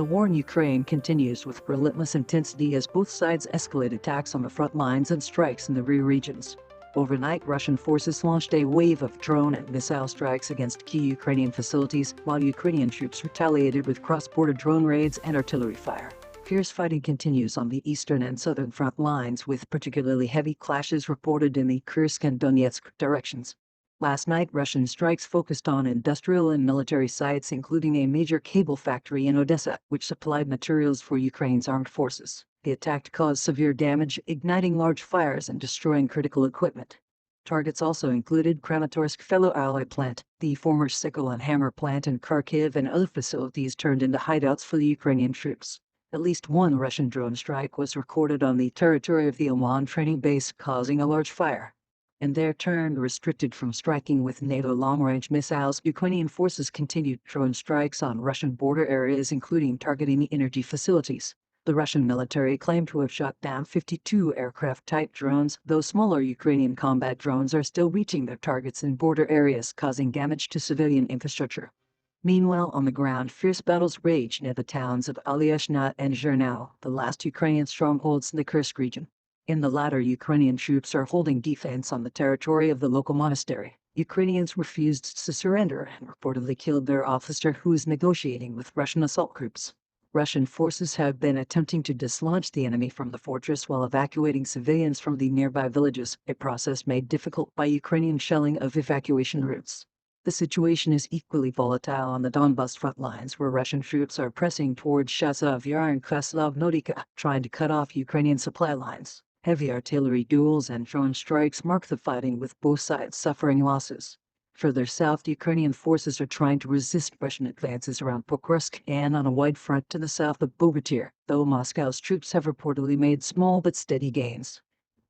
The war in Ukraine continues with relentless intensity as both sides escalate attacks on the front lines and strikes in the rear regions. Overnight, Russian forces launched a wave of drone and missile strikes against key Ukrainian facilities, while Ukrainian troops retaliated with cross-border drone raids and artillery fire. Fierce fighting continues on the eastern and southern front lines, with particularly heavy clashes reported in the Kursk and Donetsk directions. Last night, Russian strikes focused on industrial and military sites, including a major cable factory in Odessa, which supplied materials for Ukraine's armed forces. The attack caused severe damage, igniting large fires and destroying critical equipment. Targets also included Kramatorsk Fellow Alloy Plant, the former Sickle and Hammer Plant in Kharkiv, and other facilities turned into hideouts for the Ukrainian troops. At least one Russian drone strike was recorded on the territory of the Oman training base, causing a large fire. In their turn, restricted from striking with NATO long-range missiles, Ukrainian forces continued drone strikes on Russian border areas, including targeting energy facilities. The Russian military claimed to have shot down 52 aircraft-type drones, though smaller Ukrainian combat drones are still reaching their targets in border areas, causing damage to civilian infrastructure. Meanwhile, on the ground, fierce battles rage near the towns of Alyashna and Zhernau, the last Ukrainian strongholds in the Kursk region. In the latter, Ukrainian troops are holding defense on the territory of the local monastery. Ukrainians refused to surrender and reportedly killed their officer, who is negotiating with Russian assault groups. Russian forces have been attempting to dislodge the enemy from the fortress while evacuating civilians from the nearby villages, a process made difficult by Ukrainian shelling of evacuation routes. The situation is equally volatile on the Donbas front lines, where Russian troops are pressing towards Chasiv Yar and Krasnodar, trying to cut off Ukrainian supply lines. Heavy artillery duels and drone strikes mark the fighting, with both sides suffering losses. Further south, Ukrainian forces are trying to resist Russian advances around Pokrovsk and on a wide front to the south of Bogatyr, though Moscow's troops have reportedly made small but steady gains.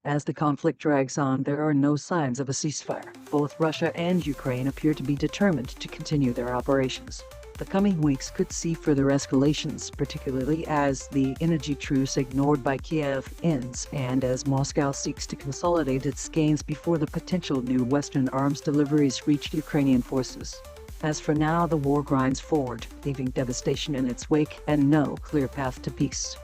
As the conflict drags on, there are no signs of a ceasefire. Both Russia and Ukraine appear to be determined to continue their operations. The coming weeks could see further escalations, particularly as the energy truce ignored by Kiev ends and as Moscow seeks to consolidate its gains before the potential new Western arms deliveries reach Ukrainian forces. As for now, the war grinds forward, leaving devastation in its wake and no clear path to peace.